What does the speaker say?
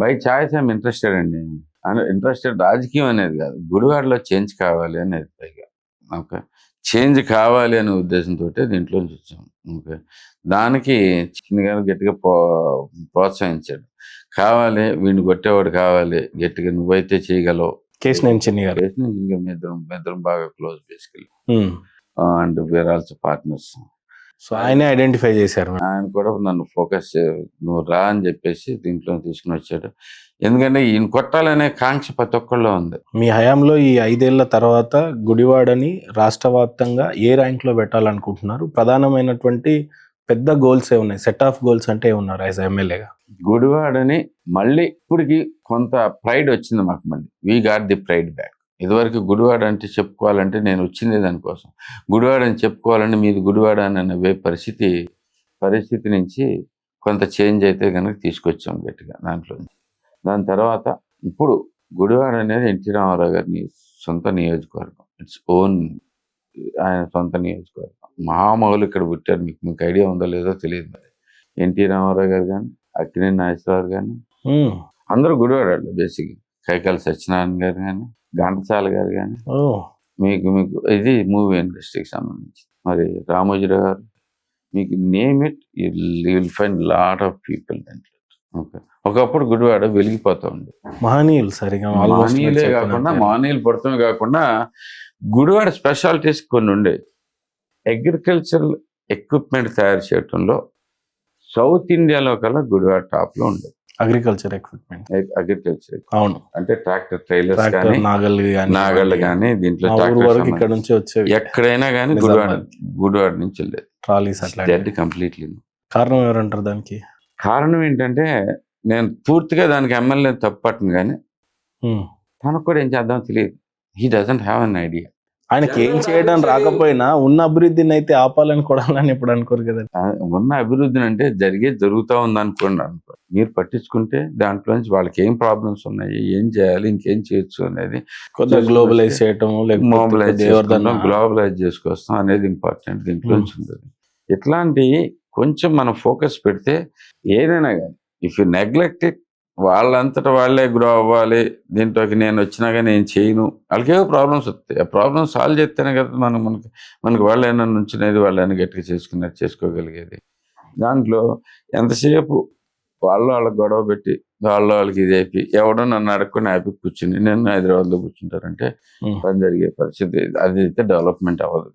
By choice I'm interested అండి. Interested రాజకీయం అనేది కాదు. గుడివాడలో చేంజ్ కావాలి అనేది పైగా. ఓకే. చేంజ్ కావాలి అనే ఉద్దేశంతోటే దీంట్లోంచి వచ్చాం. ఓకే. దానికి చిన్ని గారు గట్టిగా ప్రోత్సహించాడు. కావాలి వీడిని కొట్టేవాడు కావాలి గట్టిగా నువ్వైతే చేయగలవు. కేశినేని చిన్ని గారు. కేశినేని చిన్ని గారు మేమిద్దరం బాగా close basically. And we are also partners. So ఆయనే ఐడెంటిఫై చేశారు. ఆయన కూడా నన్ను ఫోకస్ నువ్వు రా అని చెప్పేసి దీంట్లో తీసుకుని వచ్చాడు. ఎందుకంటే ఈయన కొట్టాలనే కాంక్ష ప్రతి ఒక్కళ్ళలో ఉంది. మీ హయాంలో ఈ 5 ఏళ్ల తర్వాత గుడివాడని రాష్ట్ర వ్యాప్తంగా ఏ ర్యాంక్లో పెట్టాలనుకుంటున్నారు? ప్రధానమైనటువంటి పెద్ద గోల్స్ ఏ ఉన్నాయి? సెట్ ఆఫ్ గోల్స్ అంటే ఏమున్నారు యాజ్ ఎమ్మెల్యేగా? గుడివాడని మళ్ళీ ఇప్పటికి కొంత ప్రైడ్ వచ్చింది మాకు. మళ్ళీ we got the pride back. ఇదివరకు గుడివాడ అంటే చెప్పుకోవాలంటే నేను వచ్చింది దానికోసం. గుడివాడ అని చెప్పుకోవాలంటే మీది గుడివాడ అని అనే పరిస్థితి నుంచి కొంత చేంజ్ అయితే కనుక తీసుకొచ్చాం గట్టిగా దాంట్లో. దాని తర్వాత ఇప్పుడు గుడివాడ అనేది ఎన్టీ రామారావు గారిని సొంత నియోజకవర్గం. ఇట్స్ ఓన్ ఆయన సొంత నియోజకవర్గం. మహామహులు ఇక్కడ పుట్టారు. మీకు ఐడియా ఉందో లేదో తెలియదు. మరి ఎన్టీ రామారావు గారు కానీ, అక్కినేని నాగేశ్వరరావు కానీ అందరూ గుడివాడలో బేసిక్గా. కైకాల సత్యనారాయణ గారు కానీ, ఘంటసాల గారు కానీ, మీకు ఇది మూవీ ఇండస్ట్రీకి సంబంధించి మరి రామోజీరావు గారు, మీకు name it you will find lot of people దాంట్లో. ఓకే. ఒకప్పుడు గుడివాడ వెలిగిపోతూ ఉంది. మహనీయులు సరిగా మహనీయులే కాకుండా మహనీయులు పడుతూనే కాకుండా గుడివాడ స్పెషాలిటీస్ కొన్ని ఉండేవి. అగ్రికల్చరల్ ఎక్విప్మెంట్ తయారు చేయడంలో సౌత్ ఇండియాలో కల్లా గుడివాడ టాప్లో ఉండేది. Agriculture equipment. అగ్రికల్చర్ అవును. అంటే ట్రాక్టర్ ట్రైలర్స్ కానీ, నాగళ్ళు కానీ, దీంట్లో ఇక్కడ నుంచి వచ్చేవి. ఎక్కడైనా కానీ గుడివాడ నుంచి వెళ్ళేది. ట్రాలీస్ అట్లా డెడ్ కంప్లీట్లీ. కారణం ఎవరంటారు దానికి? కారణం ఏంటంటే నేను పూర్తిగా దానికి ఎమ్మెల్యే తప్పట్ను కానీ తనకు కూడా ఏం చేద్దాం తెలియదు. He doesn't have an idea. ఆయనకి ఏం చేయడం రాకపోయినా ఉన్న అభివృద్ధిని అయితే ఆపాలని కొడాలని ఎప్పుడు అనుకోరు కదా. ఉన్న అభివృద్ధిని అంటే జరుగుతూ ఉంది అనుకోండి. మీరు పట్టించుకుంటే దాంట్లో నుంచి వాళ్ళకి ఏం ప్రాబ్లమ్స్ ఉన్నాయి, ఏం చేయాలి, ఇంకేం చేయొచ్చు అనేది కొద్దిగా గ్లోబలైజ్ చేయటం, గ్లోబలైజ్ చేసుకొస్తాం అనేది ఇంపార్టెంట్ దీంట్లో నుంచి ఉంటుంది. ఇట్లాంటి కొంచెం మనం ఫోకస్ పెడితే ఏదైనా కానీ ఇఫ్ యూ నెగ్లెక్ట్ ఇట్ వాళ్ళంతటా వాళ్ళే గ్రో అవ్వాలి. దీంట్లోకి నేను వచ్చినా కానీ నేను చేయను. వాళ్ళకేవో ప్రాబ్లమ్స్ వస్తాయి. ఆ ప్రాబ్లమ్స్ సాల్వ్ చేస్తేనే కదా మనకి వాళ్ళైనా నుంచునేది, వాళ్ళైనా గట్టిగా చేసుకోగలిగేది. దాంట్లో ఎంతసేపు వాళ్ళకి గొడవ పెట్టి వాళ్ళకి ఇది అయిపోయి ఎవడో నన్ను అడగకుండా హ్యాపీ కూర్చుని నేను హైదరాబాద్లో కూర్చుంటారంటే పని జరిగే పరిస్థితి అది అయితే డెవలప్మెంట్ అవ్వదు.